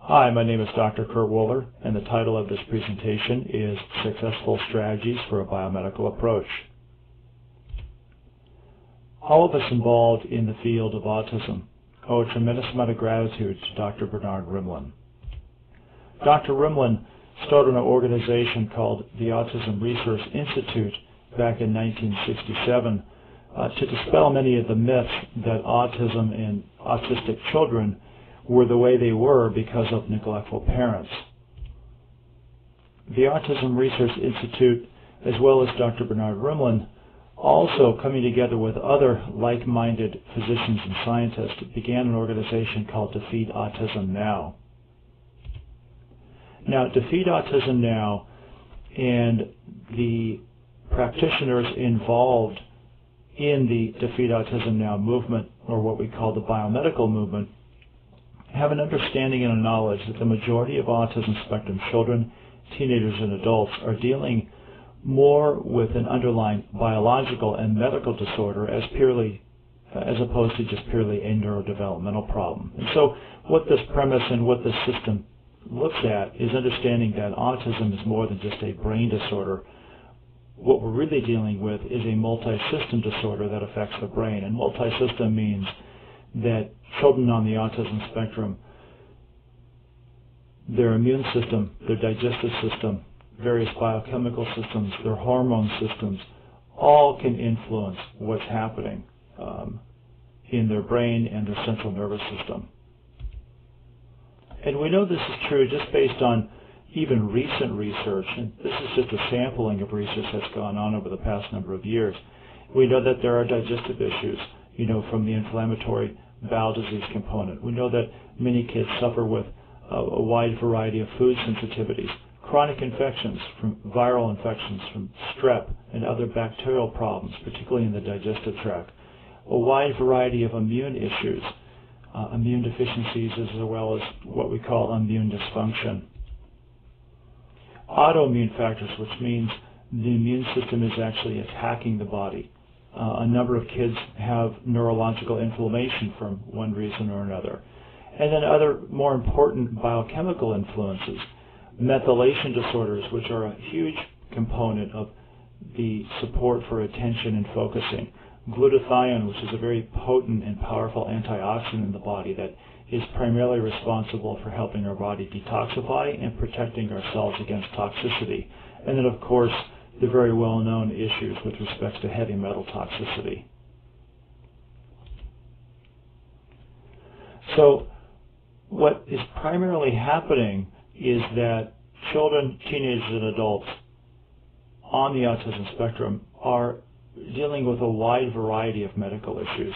Hi, my name is Dr. Kurt Woeller, and the title of this presentation is Successful Strategies for a Biomedical Approach. All of us involved in the field of autism owe a tremendous amount of gratitude to Dr. Bernard Rimland. Dr. Rimland started an organization called the Autism Research Institute back in 1967 to dispel many of the myths that autism and autistic children were the way they were because of neglectful parents. The Autism Research Institute, as well as Dr. Bernard Rimland, also coming together with other like-minded physicians and scientists, began an organization called Defeat Autism Now. Now, Defeat Autism Now and the practitioners involved in the Defeat Autism Now movement, or what we call the biomedical movement, have an understanding and a knowledge that the majority of autism spectrum children, teenagers, and adults are dealing more with an underlying biological and medical disorder as opposed to just purely a neurodevelopmental problem. And so what this premise and what this system looks at is understanding that autism is more than just a brain disorder. What we're really dealing with is a multi-system disorder that affects the brain. And multi-system means that children on the autism spectrum, their immune system, their digestive system, various biochemical systems, their hormone systems, all can influence what's happening in their brain and their central nervous system. And we know this is true just based on even recent research, and this is just a sampling of research that's gone on over the past number of years. We know that there are digestive issues, from the inflammatory bowel disease component. We know that many kids suffer with a wide variety of food sensitivities, chronic infections, from viral infections, from strep and other bacterial problems, particularly in the digestive tract, a wide variety of immune issues, immune deficiencies, as well as what we call immune dysfunction. Autoimmune factors, which means the immune system is actually attacking the body. A number of kids have neurological inflammation from one reason or another. And then other more important biochemical influences, methylation disorders, which are a huge component of the support for attention and focusing. Glutathione, which is a very potent and powerful antioxidant in the body that is primarily responsible for helping our body detoxify and protecting ourselves against toxicity. And then, of course, the very well-known issues with respect to heavy metal toxicity. So what is primarily happening is that children, teenagers, and adults on the autism spectrum are dealing with a wide variety of medical issues.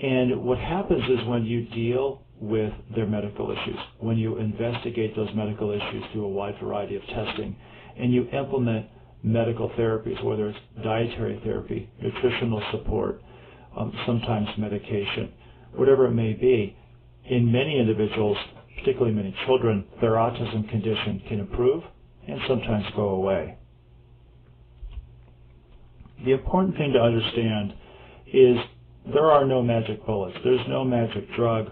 And what happens is when you deal with their medical issues, when you investigate those medical issues through a wide variety of testing, and you implement medical therapies, whether it's dietary therapy, nutritional support, sometimes medication, whatever it may be, in many individuals, particularly many children, their autism condition can improve and sometimes go away. The important thing to understand is there are no magic bullets. There's no magic drug.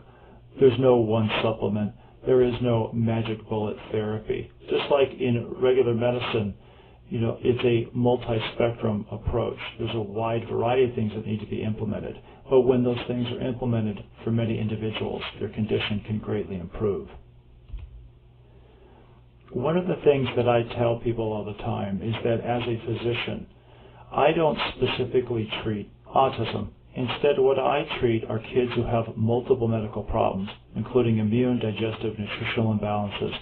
There's no one supplement. There is no magic bullet therapy. Just like in regular medicine, it's a multi-spectrum approach. There's a wide variety of things that need to be implemented. But when those things are implemented for many individuals, their condition can greatly improve. One of the things that I tell people all the time is that as a physician, I don't specifically treat autism. Instead, what I treat are kids who have multiple medical problems, including immune, digestive, nutritional imbalances,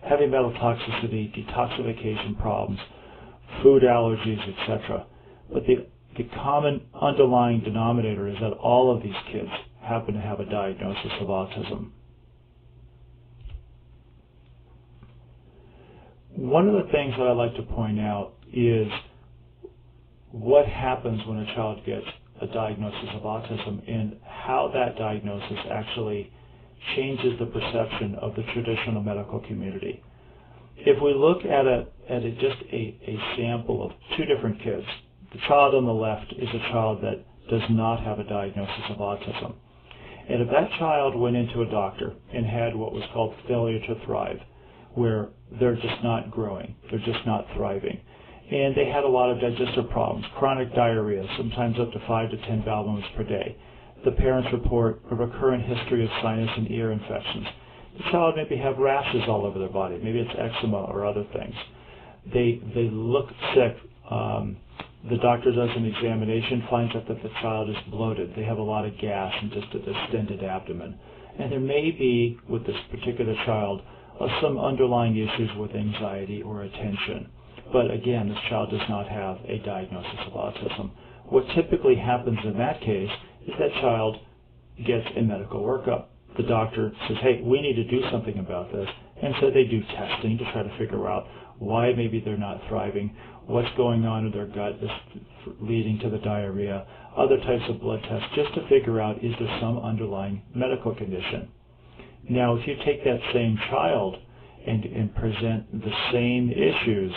heavy metal toxicity, detoxification problems, food allergies, etc. But the common underlying denominator is that all of these kids happen to have a diagnosis of autism. One of the things that I like to point out is what happens when a child gets a diagnosis of autism and how that diagnosis actually changes the perception of the traditional medical community. If we look at just a sample of two different kids, the child on the left is a child that does not have a diagnosis of autism. And if that child went into a doctor and had what was called failure to thrive, where they're just not growing, they're just not thriving, and they had a lot of digestive problems, chronic diarrhea, sometimes up to 5 to 10 bowel movements per day. The parents report a recurrent history of sinus and ear infections. The child maybe have rashes all over their body. Maybe it's eczema or other things. They look sick. The doctor does an examination, finds out that the child is bloated. They have a lot of gas and just a distended abdomen. And there may be, with this particular child, some underlying issues with anxiety or attention. But again, this child does not have a diagnosis of autism. What typically happens in that case is that child gets a medical workup. The doctor says, hey, we need to do something about this. And so they do testing to try to figure out why maybe they're not thriving, what's going on in their gut that's leading to the diarrhea, other types of blood tests, just to figure out is there some underlying medical condition. Now, if you take that same child and present the same issues,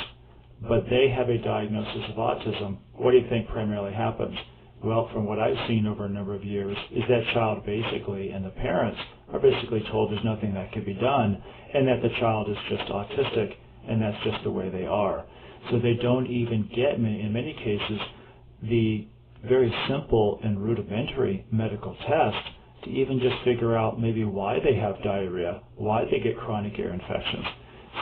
but they have a diagnosis of autism, what do you think primarily happens? Well, from what I've seen over a number of years, is that child basically, and the parents are basically told there's nothing that can be done, and that the child is just autistic, and that's just the way they are. So they don't even get, in many cases, the very simple and rudimentary medical test to even just figure out maybe why they have diarrhea, why they get chronic ear infections.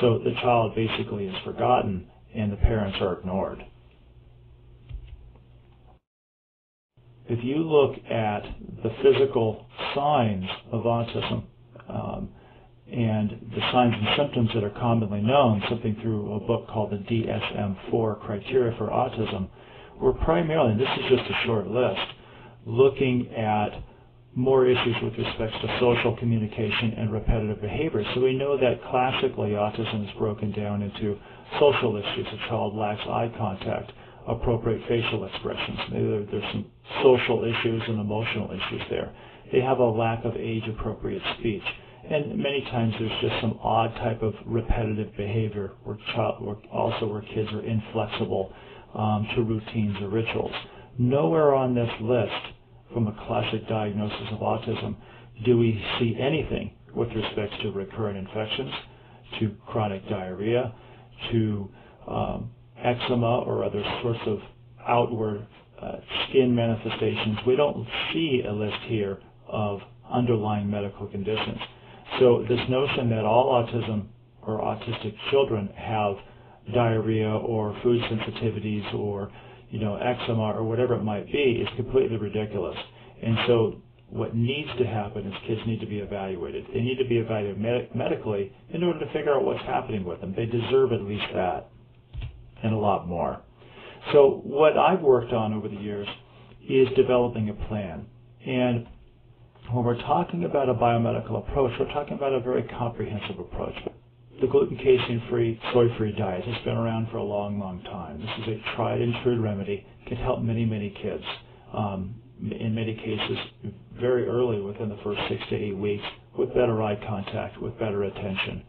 So the child basically is forgotten, and the parents are ignored. If you look at the physical signs of autism and the signs and symptoms that are commonly known, something through a book called the DSM-IV Criteria for Autism, we're primarily, and this is just a short list, looking at more issues with respect to social communication and repetitive behavior. So we know that classically autism is broken down into social issues. A child lacks eye contact, appropriate facial expressions. Maybe there's some social issues and emotional issues there. They have a lack of age-appropriate speech. And many times there's just some odd type of repetitive behavior where kids are inflexible to routines or rituals. Nowhere on this list from a classic diagnosis of autism do we see anything with respect to recurrent infections, to chronic diarrhea, to eczema or other sorts of outward skin manifestations. We don't see a list here of underlying medical conditions. So this notion that all autism or autistic children have diarrhea or food sensitivities or eczema or whatever it might be is completely ridiculous. And so what needs to happen is kids need to be evaluated. They need to be evaluated medically in order to figure out what's happening with them. They deserve at least that and a lot more. So what I've worked on over the years is developing a plan. And when we're talking about a biomedical approach, we're talking about a very comprehensive approach. The gluten, casein-free, soy-free diet has been around for a long, long time. This is a tried and true remedy. It can help many, many kids. In many cases, very early within the first 6 to 8 weeks, with better eye contact, with better attention.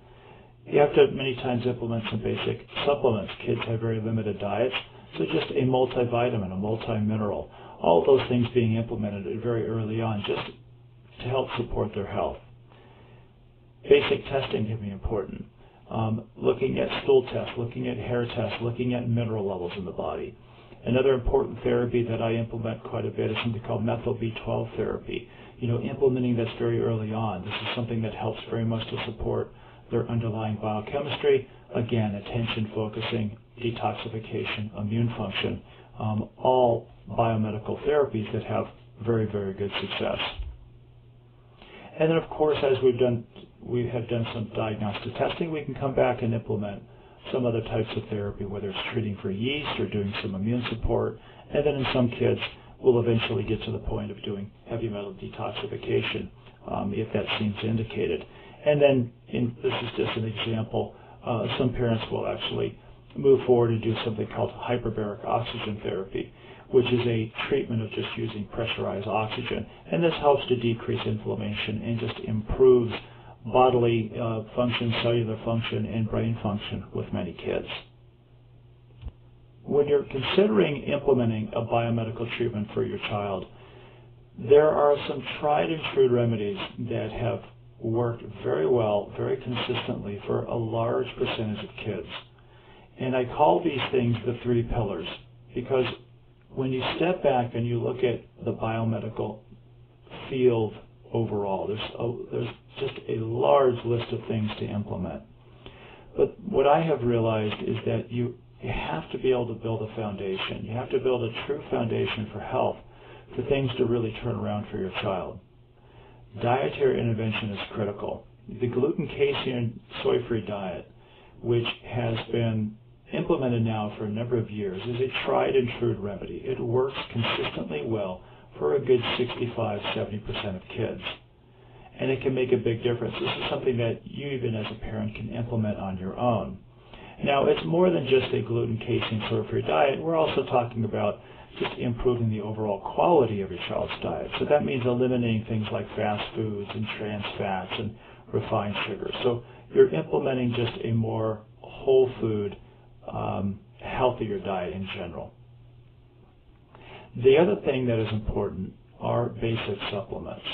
You have to many times implement some basic supplements. Kids have very limited diets, so just a multivitamin, a multi-mineral, all of those things being implemented very early on just to help support their health. Basic testing can be important. Looking at stool tests, looking at hair tests, looking at mineral levels in the body. Another important therapy that I implement quite a bit is something called methyl B12 therapy. Implementing this very early on. This is something that helps very much to support their underlying biochemistry. Again, attention focusing, detoxification, immune function, all biomedical therapies that have very, very good success. And then, of course, as we have done some diagnostic testing, we can come back and implement some other types of therapy, whether it's treating for yeast or doing some immune support. And then in some kids, we'll eventually get to the point of doing heavy metal detoxification, if that seems indicated. And then, this is just an example, some parents will actually move forward and do something called hyperbaric oxygen therapy, which is a treatment of just using pressurized oxygen. And this helps to decrease inflammation and just improves bodily function, cellular function, and brain function with many kids. When you're considering implementing a biomedical treatment for your child, There are some tried and true remedies that have worked very well, very consistently for a large percentage of kids. And I call these things the 3 pillars, because when you step back and you look at the biomedical field overall, there's just a large list of things to implement. But what I have realized is that you have to be able to build a foundation. You have to build a true foundation for health, for things to really turn around for your child. Dietary intervention is critical. The gluten, casein, soy-free diet, which has been implemented now for a number of years, is a tried and true remedy. It works consistently well for a good 65–70% of kids. And it can make a big difference. This is something that you, even as a parent, can implement on your own. Now, it's more than just a gluten, casein, soy-free diet. We're also talking about just improving the overall quality of your child's diet. So that means eliminating things like fast foods and trans fats and refined sugars. So you're implementing just a more whole food, healthier diet in general. The other thing that is important are basic supplements.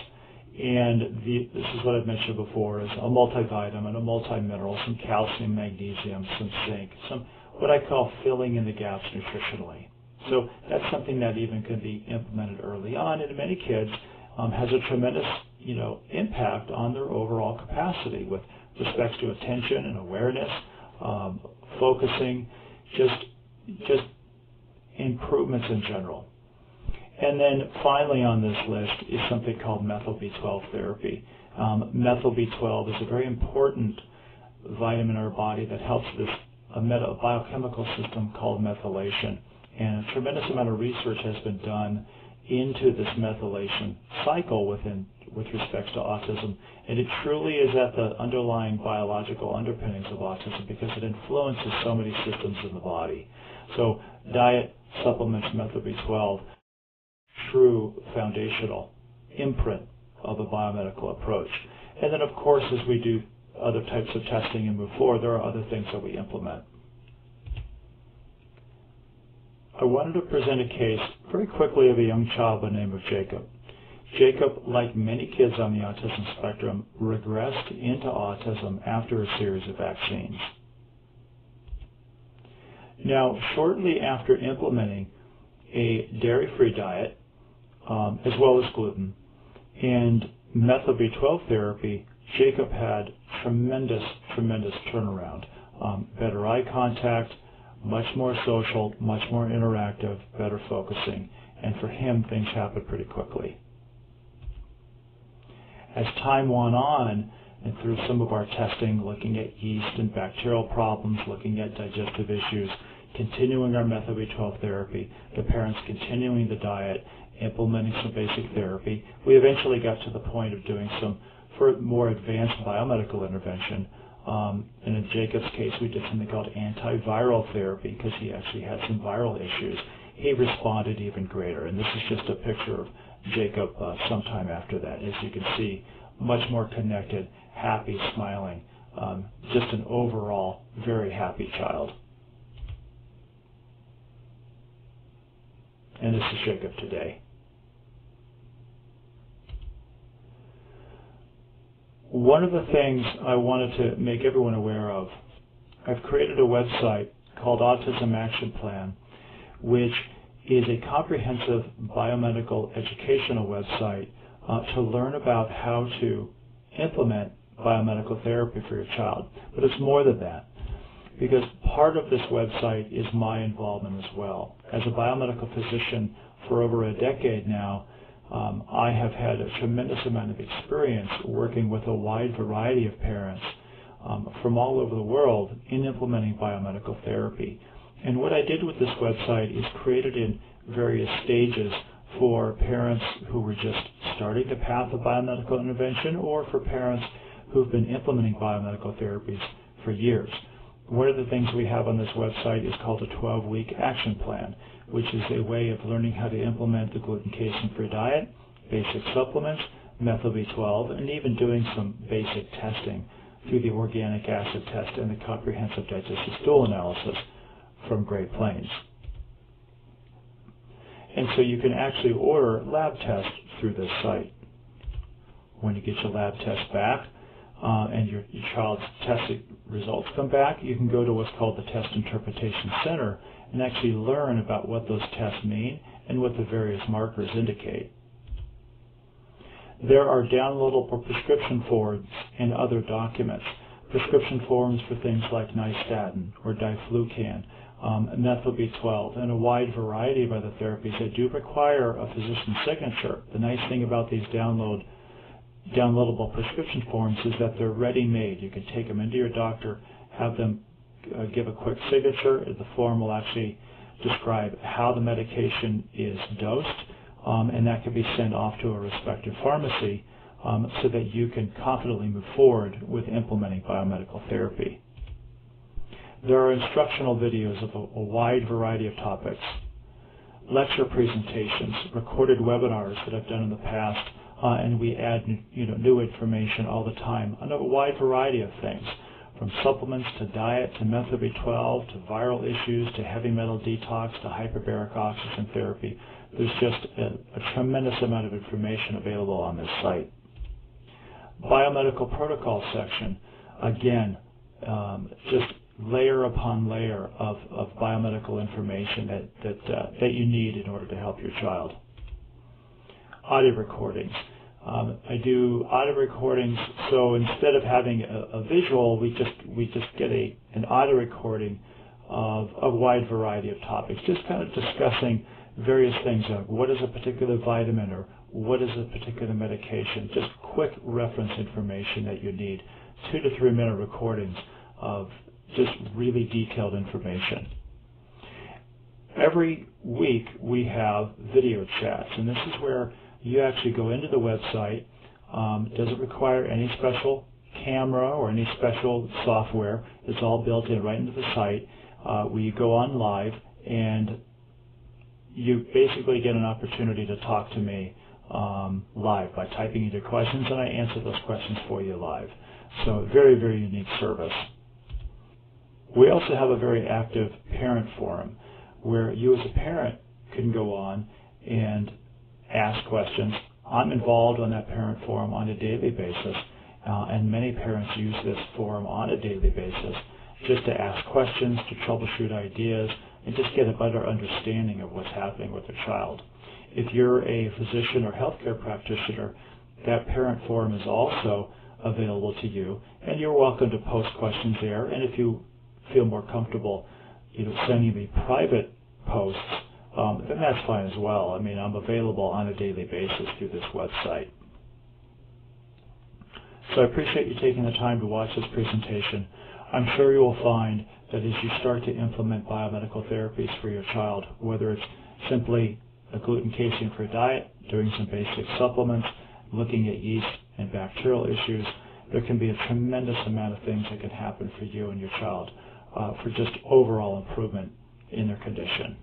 And this is what I've mentioned before, is a multivitamin, a multimineral, some calcium, magnesium, some zinc, some what I call filling in the gaps nutritionally. So that's something that even can be implemented early on, and in many kids has a tremendous, impact on their overall capacity with respect to attention and awareness, focusing, just improvements in general. And then finally on this list is something called methyl B12 therapy. Methyl B12 is a very important vitamin in our body that helps this a biochemical system called methylation. And a tremendous amount of research has been done into this methylation cycle with respect to autism. And it truly is at the underlying biological underpinnings of autism because it influences so many systems in the body. So diet, supplements, methyl B12, true foundational imprint of a biomedical approach. And then, of course, as we do other types of testing and move forward, there are other things that we implement. I wanted to present a case very quickly of a young child by the name of Jacob. Jacob, like many kids on the autism spectrum, regressed into autism after a series of vaccines. Now, shortly after implementing a dairy-free diet, as well as gluten, and methyl B12 therapy, Jacob had tremendous turnaround. Better eye contact, much more social, much more interactive, better focusing, and for him, things happened pretty quickly. As time went on, and through some of our testing, looking at yeast and bacterial problems, looking at digestive issues, continuing our methyl B12 therapy, the parents continuing the diet, implementing some basic therapy, we eventually got to the point of doing some more advanced biomedical intervention. And in Jacob's case, we did something called antiviral therapy because he actually had some viral issues. He responded even greater. And this is just a picture of Jacob sometime after that. As you can see, much more connected, happy, smiling, just an overall very happy child. And this is Jacob today. One of the things I wanted to make everyone aware of, I've created a website called Autism Action Plan, which is a comprehensive biomedical educational website to learn about how to implement biomedical therapy for your child. But it's more than that, because part of this website is my involvement as well. As a biomedical physician for over a decade now, I have had a tremendous amount of experience working with a wide variety of parents from all over the world in implementing biomedical therapy. And what I did with this website is create it in various stages for parents who were just starting the path of biomedical intervention or for parents who've been implementing biomedical therapies for years. One of the things we have on this website is called a 12-week action plan, which is a way of learning how to implement the gluten, casein-free diet, basic supplements, methyl B12, and even doing some basic testing through the organic acid test and the comprehensive digestive stool analysis from Great Plains. And so you can actually order lab tests through this site. When you get your lab test back and your child's test results come back, you can go to what's called the Test Interpretation Center and actually learn about what those tests mean and what the various markers indicate. There are downloadable prescription forms and other documents. Prescription forms for things like nystatin or diflucan, methyl B12, and a wide variety of other therapies that do require a physician's signature. The nice thing about these downloadable prescription forms is that they're ready-made. You can take them into your doctor, have them give a quick signature. The form will actually describe how the medication is dosed, and that can be sent off to a respective pharmacy so that you can confidently move forward with implementing biomedical therapy. There are instructional videos of a wide variety of topics, lecture presentations, recorded webinars that I've done in the past, and we add new information all the time on a wide variety of things, from supplements to diet to methyl B12 to viral issues to heavy metal detox to hyperbaric oxygen therapy. There's just a tremendous amount of information available on this site. Biomedical protocol section, again, just layer upon layer of biomedical information that you need in order to help your child. Audio recordings. I do audio recordings, so instead of having a visual, we just get an audio recording of a wide variety of topics, just kind of discussing various things, like what is a particular vitamin or what is a particular medication, just quick reference information that you need, 2 to 3 minute recordings of just really detailed information. Every week we have video chats, and this is where you actually go into the website. It doesn't require any special camera or any special software. It's all built in right into the site. We go on live, and you basically get an opportunity to talk to me live by typing in your questions, and I answer those questions for you live. So very, very unique service. We also have a very active parent forum where you as a parent can go on and ask questions. I'm involved on that parent forum on a daily basis, and many parents use this forum on a daily basis just to ask questions, to troubleshoot ideas, and just get a better understanding of what's happening with their child. If you're a physician or healthcare practitioner, that parent forum is also available to you, and you're welcome to post questions there. And if you feel more comfortable, sending me private posts, then that's fine as well. I mean, I'm available on a daily basis through this website. So I appreciate you taking the time to watch this presentation. I'm sure you will find that as you start to implement biomedical therapies for your child, whether it's simply a gluten casein-free diet, doing some basic supplements, looking at yeast and bacterial issues, there can be a tremendous amount of things that can happen for you and your child for just overall improvement in their condition.